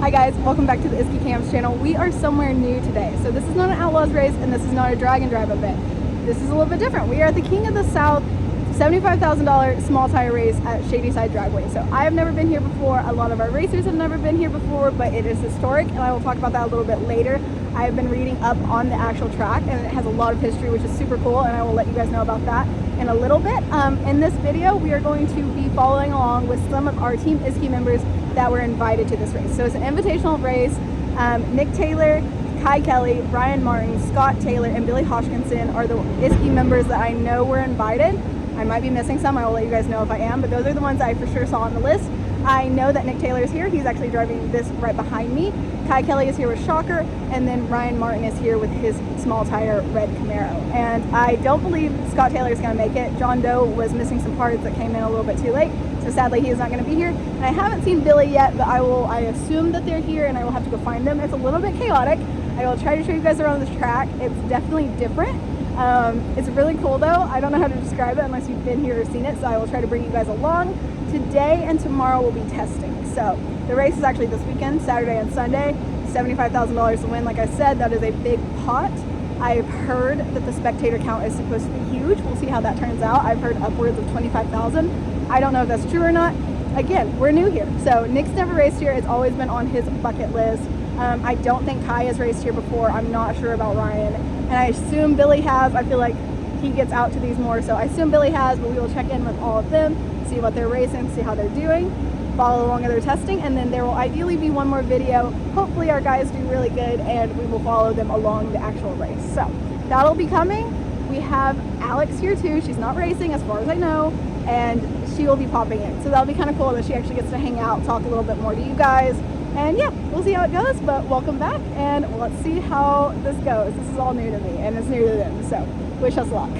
Hi guys, welcome back to the Iski Cams channel. We are somewhere new today. So this is not an Outlaws race and this is not a drag and drive event. This is a little bit different. We are at the King of the South $75,000 small tire race at Shadyside Dragway. So I have never been here before. A lot of our racers have never been here before, but it is historic and I will talk about that a little bit later. I have been reading up on the actual track and it has a lot of history, which is super cool, and I will let you guys know about that in a little bit. In this video, we are going to be following along with some of our Team Iski members that were invited to this race. So it's an invitational race. Nick Taylor, Kye Kelley, Brian Martin, Scott Taylor, and Billy Hodgkinson are the Iski members that I know were invited. I might be missing some, I will let you guys know if I am, but those are the ones I for sure saw on the list. I know that Nick Taylor is here. He's actually driving this right behind me. Kye Kelley is here with Shocker, and then Ryan Martin is here with his small tire red Camaro. And I don't believe Scott Taylor is going to make it. John Doe was missing some parts that came in a little bit too late, so sadly he is not going to be here. And I haven't seen Billy yet, but I assume that they're here and I will have to go find them. It's a little bit chaotic. I will try to show you guys around this track. It's definitely different. It's really cool though. I don't know how to describe it unless you've been here or seen it, so I will try to bring you guys along. Today and tomorrow we'll be testing. So the race is actually this weekend, Saturday and Sunday. $75,000 to win. Like I said, that is a big pot. I've heard that the spectator count is supposed to be huge. We'll see how that turns out. I've heard upwards of 25,000. I don't know if that's true or not. Again, we're new here. So Nick's never raced here. It's always been on his bucket list. I don't think Kye has raced here before. I'm not sure about Ryan. And I assume Billy has. I feel like he gets out to these more. So I assume Billy has, but we will check in with all of them, see what they're racing, see how they're doing, follow along with their testing, and then there will ideally be one more video. Hopefully our guys do really good and we will follow them along the actual race. So that'll be coming. We have Alex here too. She's not racing as far as I know, and she will be popping in. So that'll be kind of cool that she actually gets to hang out, talk a little bit more to you guys. And yeah, we'll see how it goes, but welcome back and let's see how this goes. This is all new to me and it's new to them, so wish us luck.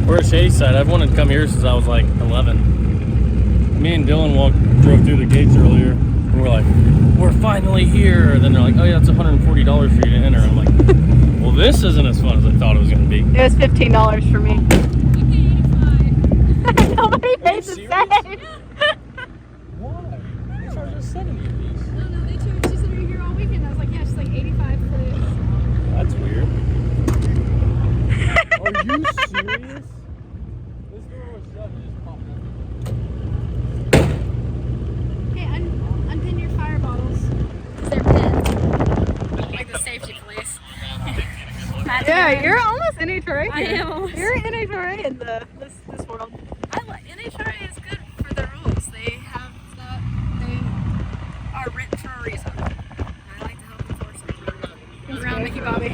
We're at Shadyside. I've wanted to come here since I was like 11. Me and Dylan drove through the gates earlier, and we're like, we're finally here. And then they're like, oh yeah, it's $140 for you to enter. I'm like, well, this isn't as fun as I thought it was going to be. It was $15 for me. You paid $85. Nobody paid the same. Why? They charged us 70 of these. No, they charged. She said we were here all weekend. I was like, yeah, she's like 85 for this. That's weird. Are you serious? This door was shut and just popped up. Hey, unpin your fire bottles. They're pinned. Like the safety police. Yeah, you're almost NHRA here. I am almost. You're NHRA in this world. NHRA is good for the rules. They are written for a reason. I like to help enforce them. Around Nickky Bobby.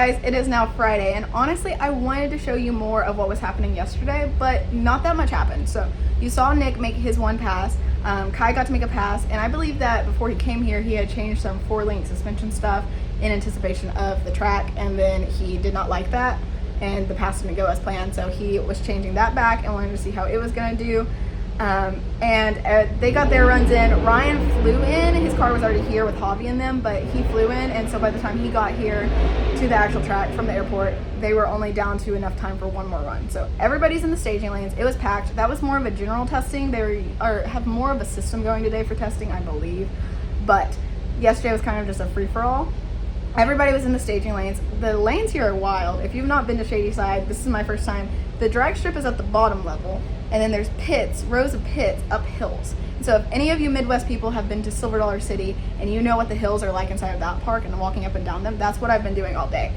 guys, it is now Friday, and honestly I wanted to show you more of what was happening yesterday, but not that much happened. So you saw Nick make his one pass, Kye got to make a pass, and I believe that before he came here he had changed some 4-link suspension stuff in anticipation of the track, and then he did not like that and the pass didn't go as planned, so he was changing that back and wanted to see how it was going to do. They got their runs in. Ryan flew in. His car was already here with Javi in them, but he flew in, and so by the time he got here to the actual track from the airport, they were only down to enough time for one more run. So everybody's in the staging lanes. It was packed. That was more of a general testing. They have more of a system going today for testing, I believe, but yesterday was kind of just a free-for-all. Everybody was in the staging lanes. The lanes here are wild. If you've not been to Shadyside, this is my first time. The drag strip is at the bottom level, and then there's pits, rows of pits up hills. So if any of you Midwest people have been to Silver Dollar City and you know what the hills are like inside of that park and walking up and down them, that's what I've been doing all day.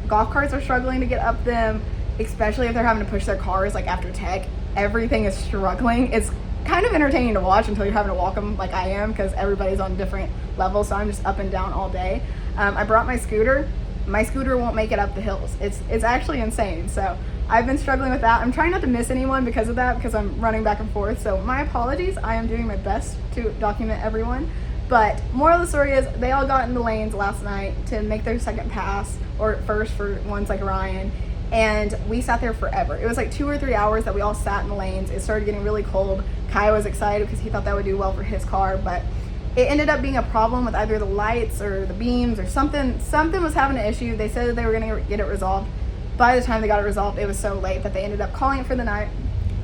Golf carts are struggling to get up them, especially if they're having to push their cars like after tech. Everything is struggling. It's kind of entertaining to watch until you're having to walk them like I am, because everybody's on different levels, so I'm just up and down all day. I brought my scooter. My scooter won't make it up the hills. It's actually insane. So I've been struggling with that. I'm trying not to miss anyone because of that, because I'm running back and forth. So my apologies. I am doing my best to document everyone. But moral of the story is they all got in the lanes last night to make their second pass, or first for ones like Ryan. And we sat there forever. It was like 2 or 3 hours that we all sat in the lanes. It started getting really cold. Kye was excited because he thought that would do well for his car, but it ended up being a problem with either the lights or the beams or something. Something was having an issue. They said that they were going to get it resolved. By the time they got it resolved, it was so late that they ended up calling it for the night.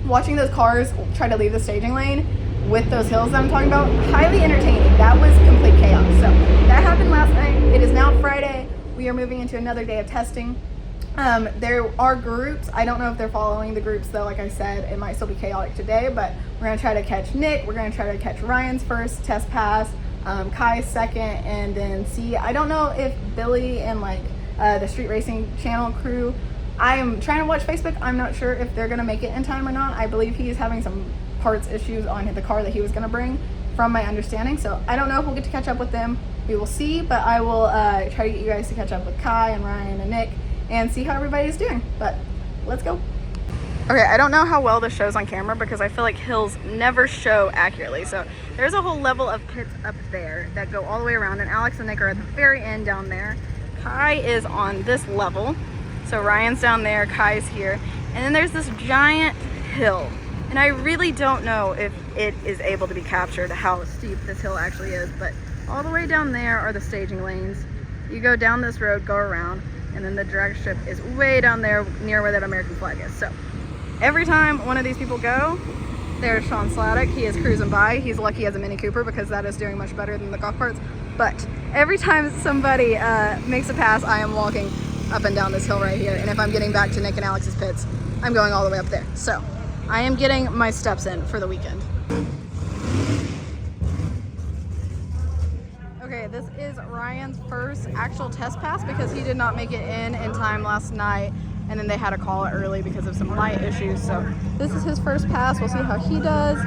Watching those cars try to leave the staging lane with those hills that I'm talking about, highly entertaining. That was complete chaos. So that happened last night. It is now Friday. We are moving into another day of testing. There are groups. I don't know if they're following the groups though. Like I said, it might still be chaotic today, but we're going to try to catch Nick. We're going to try to catch Ryan's first test pass, Kye's second, and then see. I don't know if Billy and the street racing channel crew, I am trying to watch Facebook. I'm not sure if they're going to make it in time or not. I believe he is having some parts issues on the car that he was going to bring, from my understanding. So I don't know if we'll get to catch up with them. We will see, but I will try to get you guys to catch up with Kye and Ryan and Nick and see how everybody's doing. But let's go. Okay, I don't know how well this shows on camera because I feel like hills never show accurately. So there's a whole level of pits up there that go all the way around, and Alex and Nick are at the very end down there. Kye is on this level. So Ryan's down there, Kye's here. And then there's this giant hill. And I really don't know if it is able to be captured how steep this hill actually is, but all the way down there are the staging lanes. You go down this road, go around, and then the drag strip is way down there near where that American flag is. So every time one of these people go, there's Sean Sladek. He is cruising by. He's lucky he has a Mini Cooper because that is doing much better than the golf carts. But every time somebody makes a pass, I am walking up and down this hill right here. And if I'm getting back to Nick and Alex's pits, I'm going all the way up there. So I am getting my steps in for the weekend. Okay, this is Ryan's first actual test pass because he did not make it in time last night, and then they had to call it early because of some light issues. So this is his first pass. We'll see how he does.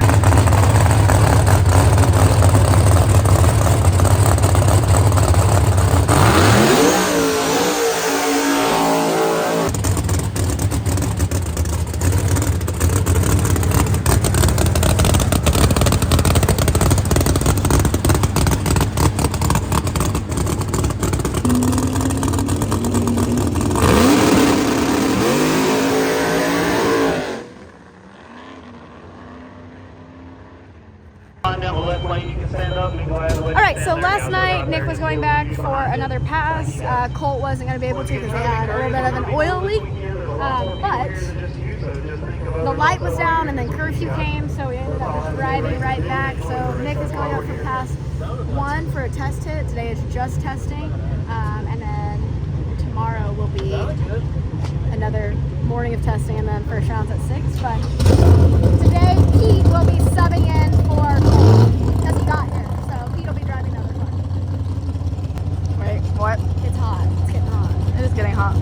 Alright, so last night Nick was going back for another pass. Colt wasn't going to be able to because they had a little bit of an oil leak. But the light was down and then curfew came, so we ended up just driving right back. So Nick is going up for pass 1 for a test hit. Today is just testing. And then tomorrow will be another morning of testing, and then first rounds at 6. But today Pete will be subbing in for Colt because he got here. So Pete will be driving the other car. Wait, what? It's hot. It's getting hot. It is getting hot.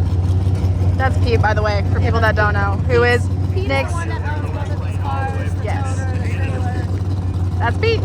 That's Pete, by the way, for people that don't know. Who is Pete's Nick's? the one that owns both of these cars, the Yes. toter, the trailer. That's Pete.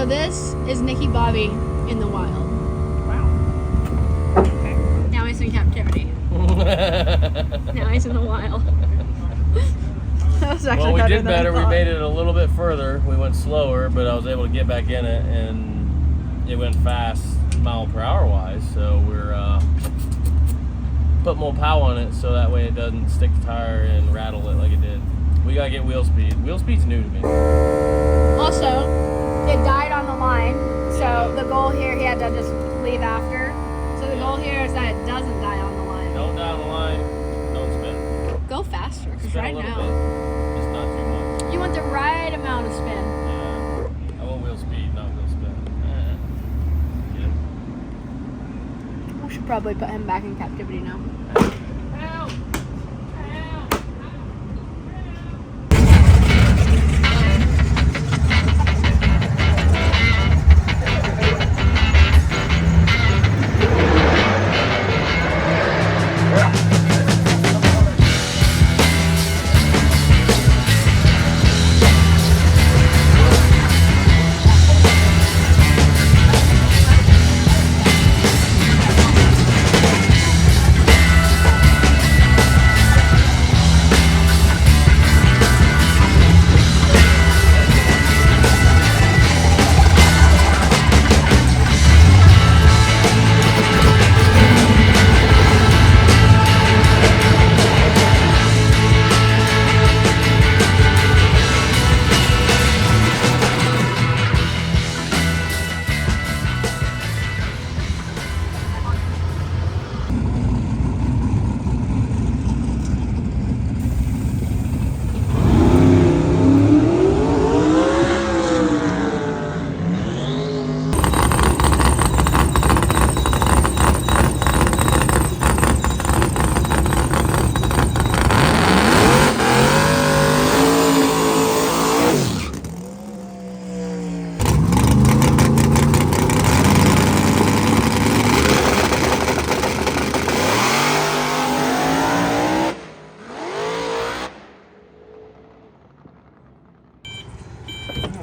So this is Nickky Bobby in the wild. Wow. Okay. Now he's in captivity. Now he's in the wild. That was actually Well, we better did than I better. We thought. made it a little bit further. We went slower, but I was able to get back in it, and it went fast, mile per hour wise. So we're put more power on it, so that way it doesn't stick the tire and rattle it like it did. We gotta get wheel speed. Wheel speed's new to me. Also, it died on the line. So the goal here, he had to just leave after. So the goal here is that it doesn't die on the line. Don't down the line. Don't spin. Go faster, because Spin right a little now bit. Just not too much. you want the right amount of spin. Yeah. I want wheel speed, not wheel spin. Yeah. We should probably put him back in captivity now.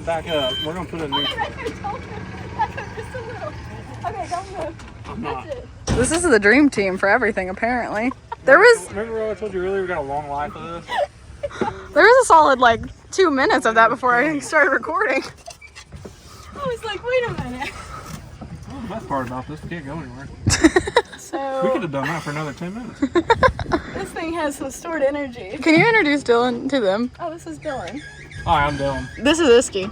Back up. We're gonna put a new. Just a little. Okay, don't move. I'm not. That's it. This is the dream team for everything, apparently. There was Remember I told you earlier we got a long life of this? a solid like 2 minutes of that before I started recording. I was like, wait a minute. Well, the best part about this, we can't go anywhere. So We could have done that for another 10 minutes. this thing has some stored energy. Can you introduce Dylan to them? Oh, this is Dylan. Hi, I'm Dylan. This is Iski.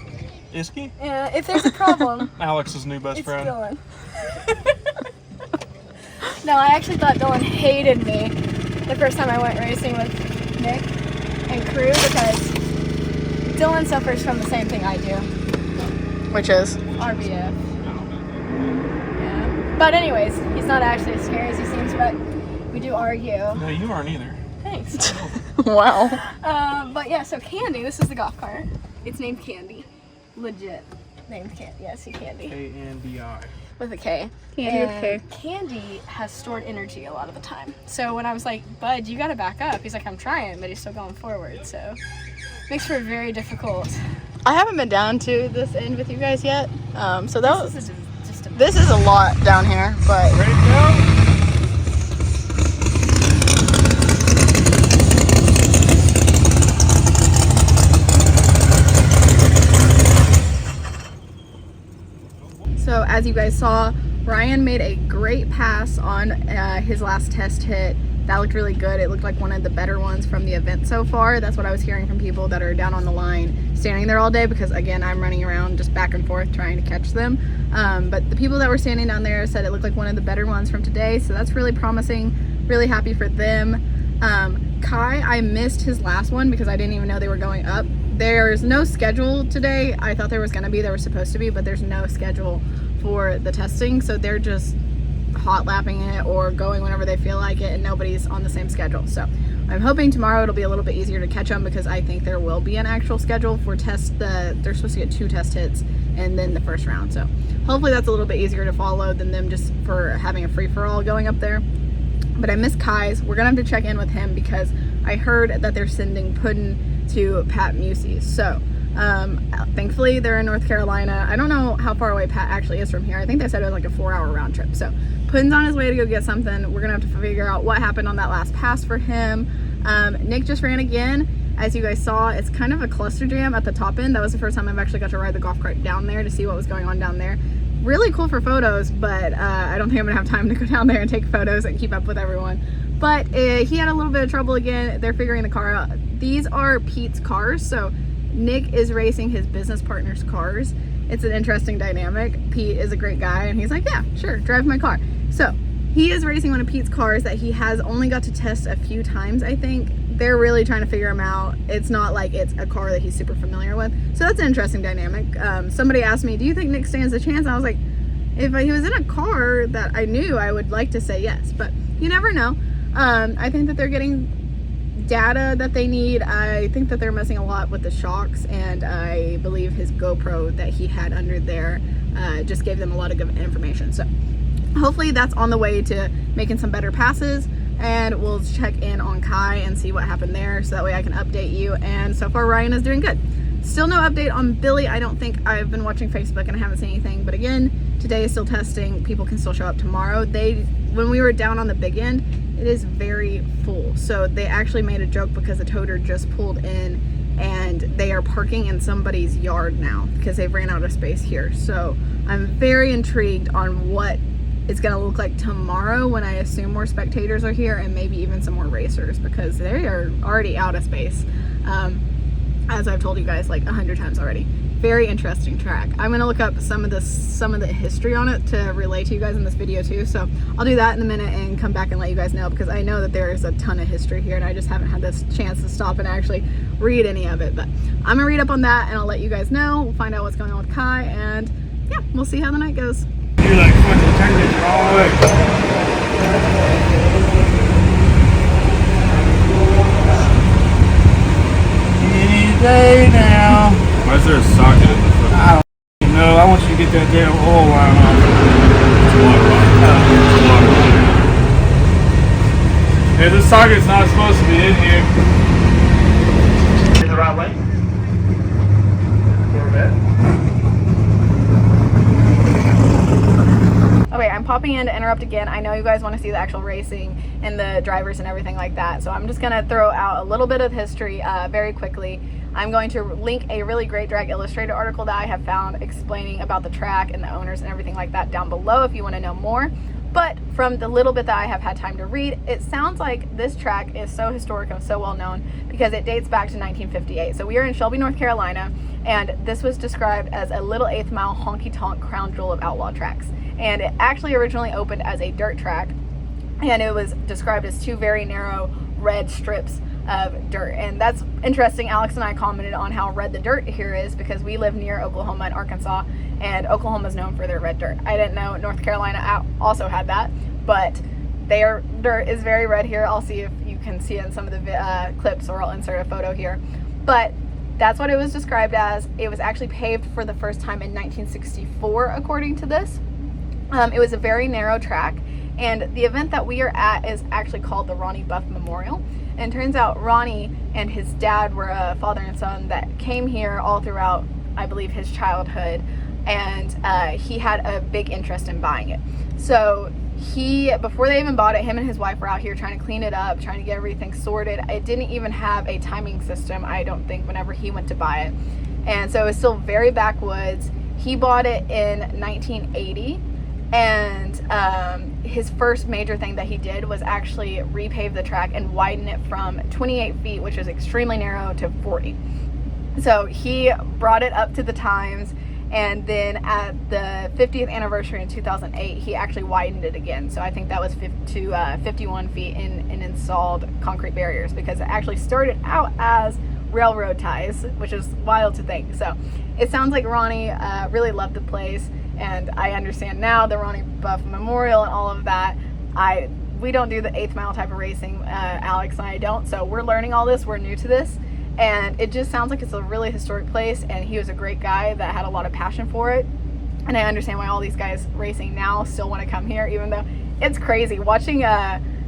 Iski? Yeah, if there's a problem, Alex's new best it's friend. Dylan. No, I actually thought Dylan hated me the first time I went racing with Nick and crew because Dylan suffers from the same thing I do. Which is? RBF. Yeah. But anyways, he's not actually as scary as he seems, but we do argue. No, you aren't either. Thanks. Wow. But yeah, so Candy, this is the golf cart. It's named Candy. Legit. Named Candy. Yeah, see Candy. K-N-D-I. With a K. Candy with a K. And Candy has stored energy a lot of the time. So when I was like, Bud, you gotta back up. He's like, I'm trying, but he's still going forward. So makes for a very difficult. I haven't been down to this end with you guys yet. So that This is just a this is a lot down here, but Ready to go? so as you guys saw, Ryan made a great pass on his last test hit. That looked really good. It looked like one of the better ones from the event so far. That's what I was hearing from people that are down on the line, standing there all day, because again, I'm running around just back and forth trying to catch them. But the people that were standing down there said it looked like one of the better ones from today, so that's really promising. Really happy for them. Kye, I missed his last one because I didn't even know they were going up. There's no schedule today. I thought there was gonna be, there was supposed to be, but there's no schedule for the testing, so they're just hot lapping it or going whenever they feel like it, and nobody's on the same schedule. So I'm hoping tomorrow it'll be a little bit easier to catch them, because I think there will be an actual schedule for they're supposed to get 2 test hits and then the first round. So hopefully that's a little bit easier to follow than them just for having a free-for-all going up there. But I miss Kye's. We're gonna have to check in with him because I heard that they're sending pudding to Pat Musey's. So Thankfully, they're in North Carolina. I don't know how far away Pat actually is from here. I think they said it was like a 4-hour round trip. So Puddin's on his way to go get something. We're gonna have to figure out what happened on that last pass for him. Nick just ran again. As you guys saw, it's kind of a cluster jam at the top end. That was the first time I've actually got to ride the golf cart down there to see what was going on down there. Really cool for photos, but I don't think I'm gonna have time to go down there and take photos and keep up with everyone. But he had a little bit of trouble again. They're figuring the car out. These are Pete's cars, so Nick is racing his business partner's cars. It's an interesting dynamic. Pete is a great guy, and he's like, yeah, sure, drive my car. So he is racing one of Pete's cars that he has only got to test a few times, I think. They're really trying to figure him out. It's not like it's a car that he's super familiar with. So that's an interesting dynamic. Somebody asked me, do you think Nick stands a chance? And I was like, if he was in a car that I knew, I would like to say yes, but you never know. I think that they're getting data that they need. I think that they're messing a lot with the shocks, and I believe his GoPro that he had under there just gave them a lot of good information. So hopefully that's on the way to making some better passes, and we'll check in on Kye and see what happened there, so that way I can update you. And so far Ryan is doing good. Still no update on Billy. I don't think. I've been watching Facebook and I haven't seen anything, but again, today is still testing. People can still show up tomorrow. When we were down on the big end, it is very full. So they actually made a joke because the toter just pulled in and they are parking in somebody's yard now because they've ran out of space here. So I'm very intrigued on what it's gonna look like tomorrow when I assume more spectators are here and maybe even some more racers, because they are already out of space. As I've told you guys like 100 times already. Very interesting track. I'm gonna look up some of the history on it to relay to you guys in this video too. So I'll do that in a minute and come back and let you guys know, because I know that there is a ton of history here and I just haven't had this chance to stop and actually read any of it. But I'm gonna read up on that and I'll let you guys know. We'll find out what's going on with Kye, and yeah, we'll see how the night goes. You're like fucking turning it the wrong way. Any day now. Why is there a socket in the front? I don't know. I want you to get that damn oil line off. It's water. Hey, this socket's not supposed to be in here. In the right way? Corvette? Okay, I'm popping in to interrupt again. I know you guys want to see the actual racing and the drivers and everything like that, so I'm just going to throw out a little bit of history very quickly. I'm going to link a really great Drag Illustrated article that I have found explaining about the track and the owners and everything like that down below if you want to know more. But from the little bit that I have had time to read, it sounds like this track is so historic and so well known because it dates back to 1958. So we are in Shelby, North Carolina, and this was described as a little 8th mile honky-tonk crown jewel of outlaw tracks. And it actually originally opened as a dirt track, and it was described as 2 very narrow red strips of dirt. And that's interesting. Alex and I commented on how red the dirt here is because we live near Oklahoma and Arkansas, and Oklahoma is known for their red dirt. I didn't know North Carolina also had that, but their dirt is very red here. I'll see if you can see it in some of the clips, or I'll insert a photo here. But that's what it was described as. It was actually paved for the first time in 1964, according to this. It was a very narrow track, and the event that we are at is actually called the Ronnie Buff Memorial. And it turns out Ronnie and his dad were a father and son that came here all throughout, I believe, his childhood, and he had a big interest in buying it. So before they even bought it, him and his wife were out here trying to clean it up, trying to get everything sorted. It didn't even have a timing system, I don't think, whenever he went to buy it. And so it was still very backwoods. He bought it in 1980. And his first major thing that he did was actually repave the track and widen it from 28 feet, which is extremely narrow, to 40. So he brought it up to the times, and then at the 50th anniversary in 2008, he actually widened it again. So I think that was to 51 feet in installed concrete barriers, because it actually started out as railroad ties, which is wild to think. So it sounds like Ronnie really loved the place. And I understand now the Ronnie Buff Memorial and all of that. We don't do the 8th mile type of racing. Alex and I don't. So we're learning all this. We're new to this. And it just sounds like it's a really historic place. And he was a great guy that had a lot of passion for it. And I understand why all these guys racing now still want to come here, even though it's crazy. Watching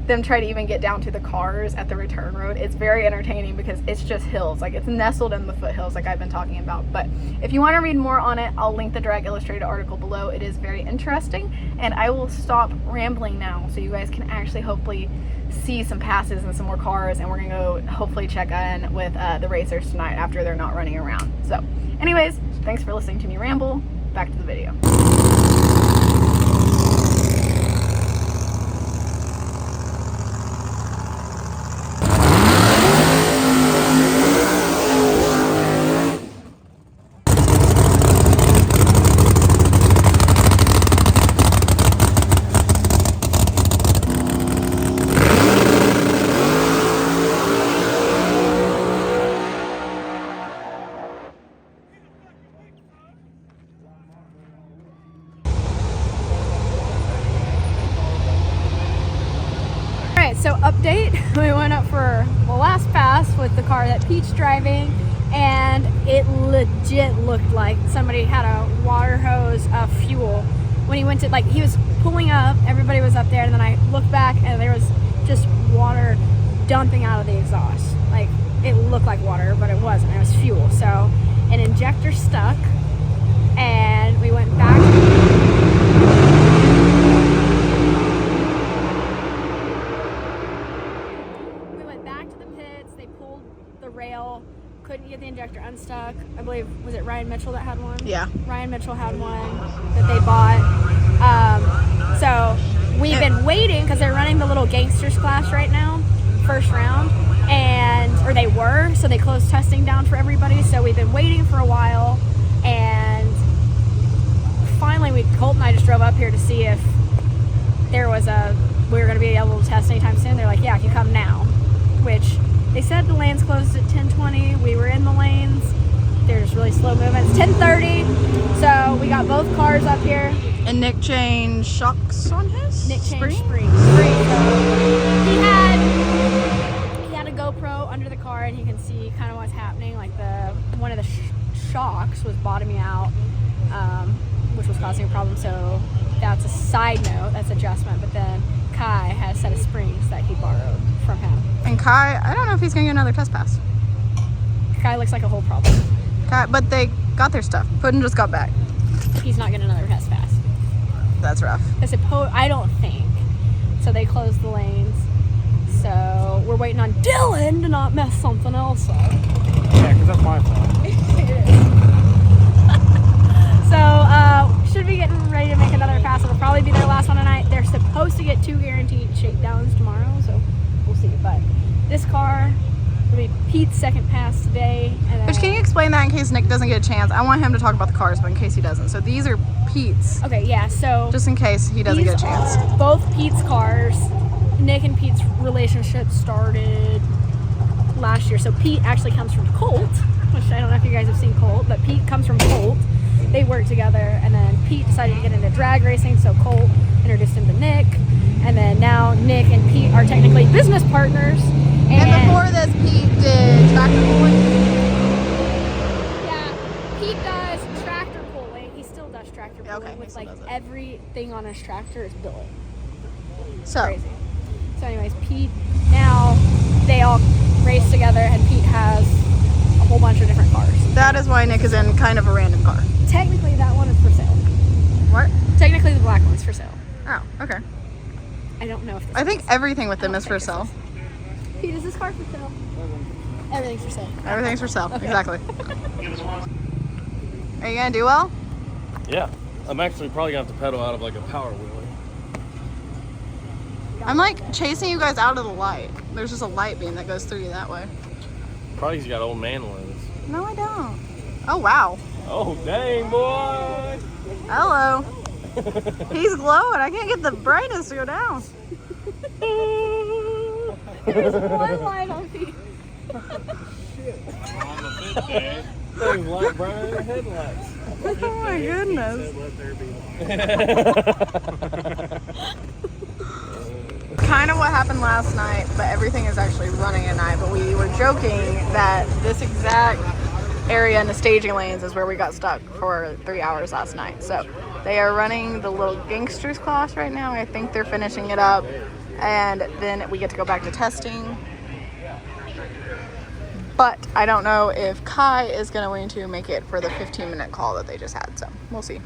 them try to even get down to the cars at the return road. It's very entertaining because it's just hills. Like, it's nestled in the foothills like I've been talking about. But if you want to read more on it, I'll link the Drag Illustrated article below. It is very interesting. And I will stop rambling now so you guys can actually hopefully see some passes and some more cars, and we're gonna go hopefully check in with the racers tonight after they're not running around. So anyways, thanks for listening to me ramble. Back to the video. So update, we went up for the last pass with the car that Pete's driving, and it legit looked like somebody had a water hose of fuel. When he went to, like, he was pulling up, everybody was up there, and then I looked back and there was just water dumping out of the exhaust. Like, it looked like water, but it wasn't, it was fuel. So an injector stuck, and we went back. Couldn't get the injector unstuck. I believe, was it Ryan Mitchell that had one? Yeah. Ryan Mitchell had one that they bought. So we've been waiting because they're running the little gangsters class right now, first round, or they were, so they closed testing down for everybody. So we've been waiting for a while, and finally Colt and I just drove up here to see if we were going to be able to test anytime soon. They're like, yeah, if you come now, which they said the lanes closed at 10:20. We were in the lanes. They're just really slow moving. It's 10:30, so we got both cars up here. And Nick changed shocks on his? Nick changed springs. He had a GoPro under the car, and he can see kind of what's happening. Like one of the shocks was bottoming out, which was causing a problem. So that's a side note. That's adjustment. But then Kye has a set of springs that he borrowed from him. And Kye, I don't know if he's gonna get another test pass. Kye looks like a whole problem. Kye, but they got their stuff. Puddin just got back. He's not getting another test pass. That's rough. I don't think. So they closed the lanes. So we're waiting on Dylan to not mess something else up. Yeah, because that's my fault. So should be getting ready to make another pass. It'll probably be their last one tonight. They're supposed to get 2 guaranteed shakedowns tomorrow, so we'll see. But this car will be Pete's second pass today. And Which, can you explain that in case Nick doesn't get a chance? I want him to talk about the cars, but in case he doesn't. So these are Pete's. Okay, yeah, so just in case he doesn't get a chance. Both Pete's cars. Nick and Pete's relationship started last year. So Pete actually comes from Colt, which I don't know if you guys have seen Colt, but Pete comes from Colt. They work together, and then Pete decided to get into drag racing, so Colt introduced him to Nick, and then now Nick and Pete are technically business partners. And before this, Pete did tractor pulling? Yeah, Pete does tractor pulling. He still does tractor pulling, okay, with like everything on his tractor is built. So crazy. So anyways, Pete, now they all race together, and Pete has a whole bunch of different cars. That is why Nick is in kind of a random car. Technically, that one is for sale. What? Technically, the black one's for sale. Oh, okay. I don't know if this I think everything with them is for sale. Pete, is this car for sale? Everything's for sale. Everything's for sale, okay. Exactly. Are you gonna do well? Yeah. I'm actually probably gonna have to pedal out of like a power wheelie. I'm like chasing you guys out of the light. There's just a light beam that goes through you that way. Probably 'cause you got old man lens. No, I don't. Oh, wow. Oh, dang, boy. Hello. He's glowing. I can't get the brightness to go down. There's one light on Pete. Things like bright headlights. Oh my goodness. Kind of what happened last night, but everything is actually running at night. But we were joking that this exact area in the staging lanes is where we got stuck for 3 hours last night. So they are running the little gangsters class right now. I think they're finishing it up. and then we get to go back to testing. But I don't know if Kye is going to make it for the 15-minute call that they just had, so we'll see.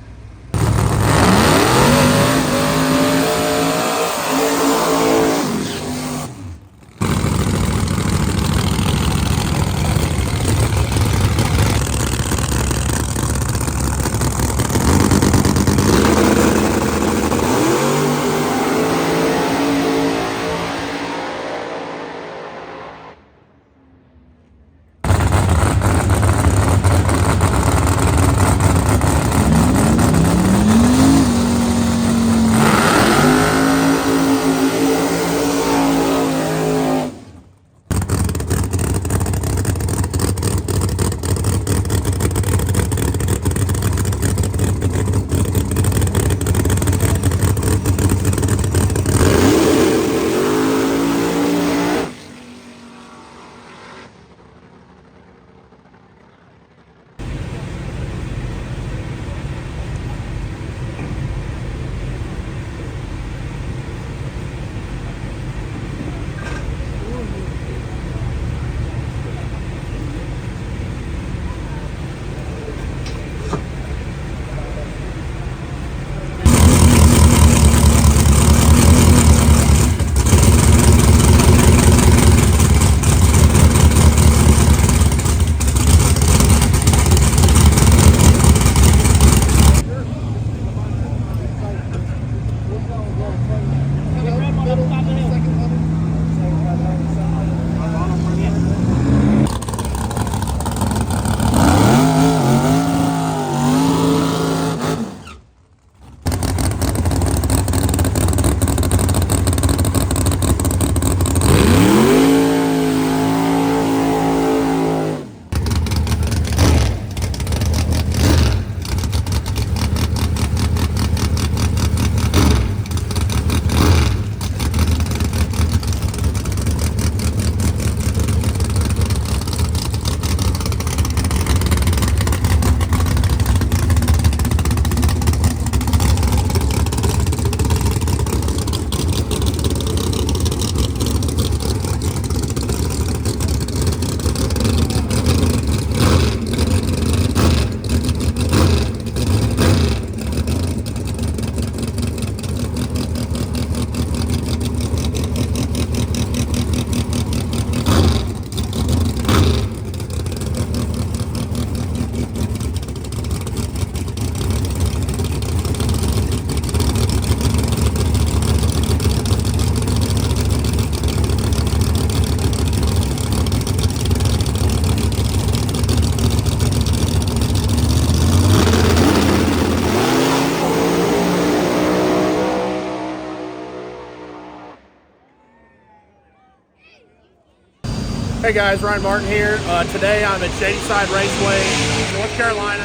Hey guys, Ryan Martin here. Today I'm at Shadyside Raceway, North Carolina,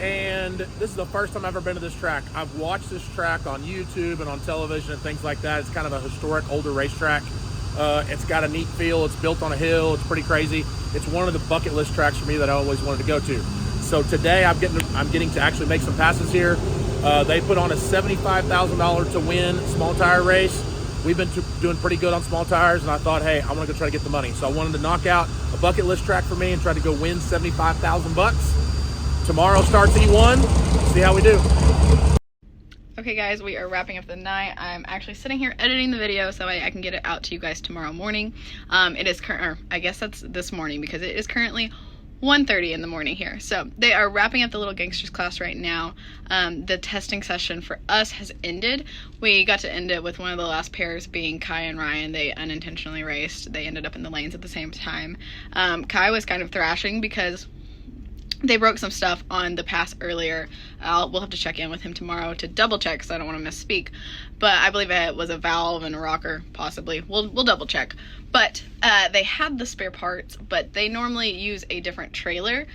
and this is the first time I've ever been to this track. I've watched this track on YouTube and on television and things like that. It's kind of a historic, older racetrack. It's got a neat feel. It's built on a hill. It's pretty crazy. It's one of the bucket list tracks for me that I always wanted to go to. So today I'm getting to actually make some passes here. They put on a $75,000 to win small tire race. We've been doing pretty good on small tires, and I thought, hey, I'm gonna go try to get the money. So I wanted to knock out a bucket list track for me and try to go win 75,000 bucks. Tomorrow starts E1. See how we do. Okay guys, we are wrapping up the night. I'm actually sitting here editing the video so I can get it out to you guys tomorrow morning. It is I guess that's this morning because it is currently 1:30 in the morning here. So they are wrapping up the little gangsters class right now. The testing session for us has ended. We got to end it with one of the last pairs being Kye and Ryan. They unintentionally raced. They ended up in the lanes at the same time. Kye was kind of thrashing because they broke some stuff on the pass earlier. We'll have to check in with him tomorrow to double check because I don't want to misspeak. But I believe it was a valve and a rocker, possibly. We'll double check. But they had the spare parts, but they normally use a different trailer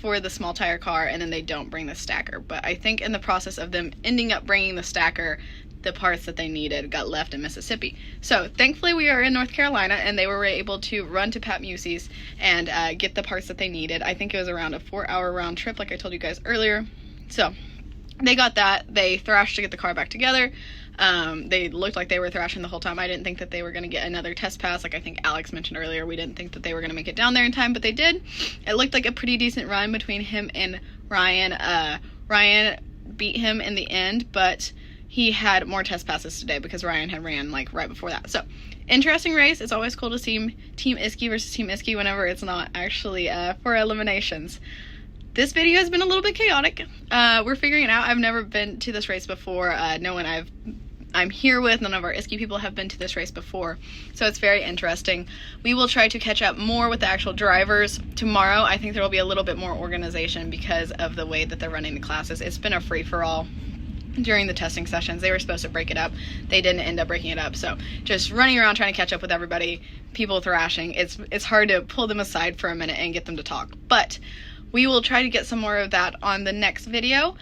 for the small tire car, and then they don't bring the stacker. But I think in the process of them ending up bringing the stacker, the parts that they needed got left in Mississippi. So thankfully we are in North Carolina, and they were able to run to Pat Musey's and get the parts that they needed. I think it was around a 4-hour round trip, like I told you guys earlier. So they got that. They thrashed to get the car back together. They looked like they were thrashing the whole time. I didn't think that they were going to get another test pass. Like I think Alex mentioned earlier, we didn't think that they were going to make it down there in time, but they did. It looked like a pretty decent run between him and Ryan. Ryan beat him in the end, but he had more test passes today because Ryan had ran like right before that. So interesting race. It's always cool to see Team Iskey versus Team Iskey whenever it's not actually for eliminations. This video has been a little bit chaotic. We're figuring it out. I've never been to this race before. No one I'm here with, none of our Iskey people have been to this race before, so it's very interesting. We will try to catch up more with the actual drivers tomorrow. I think there will be a little bit more organization because of the way that they're running the classes. It's been a free-for-all during the testing sessions. They were supposed to break it up. They didn't end up breaking it up, so just running around trying to catch up with everybody, people thrashing. It's hard to pull them aside for a minute and get them to talk, but we will try to get some more of that on the next video.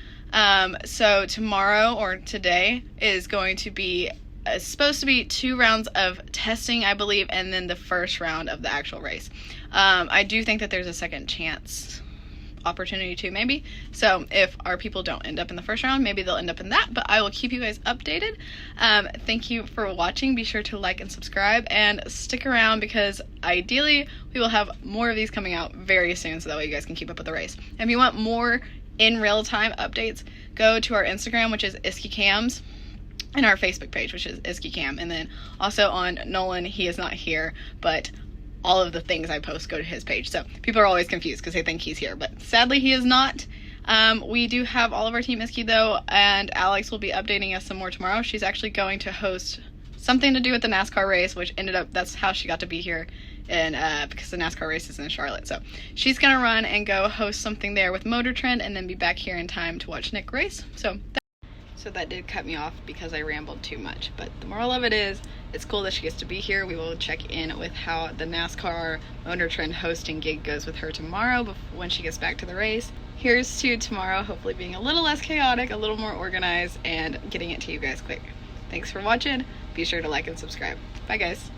So tomorrow or today is going to be supposed to be 2 rounds of testing, I believe, and then the first round of the actual race. I do think that there's a second chance opportunity too, maybe. So if our people don't end up in the first round, maybe they'll end up in that, but I will keep you guys updated. Thank you for watching. Be sure to like and subscribe and stick around because ideally we will have more of these coming out very soon so that way you guys can keep up with the race. And if you want more in real-time updates, go to our Instagram, which is Iskey Cams, and our Facebook page, which is Iskey Cam. And then also on Nolan, he is not here, but all of the things I post go to his page. So people are always confused because they think he's here, but sadly he is not. We do have all of our Team Iskey though, and Alex will be updating us some more tomorrow. She's actually going to host something to do with the NASCAR race, which ended up, that's how she got to be here, and because the NASCAR race is in Charlotte. So she's gonna run and go host something there with Motor Trend and then be back here in time to watch Nick race. So that did cut me off because I rambled too much, but the moral of it is it's cool that she gets to be here. We will check in with how the NASCAR Motor Trend hosting gig goes with her tomorrow when she gets back to the race. Here's to tomorrow, hopefully being a little less chaotic, a little more organized, and getting it to you guys quick. Thanks for watching. Be sure to like and subscribe. Bye guys.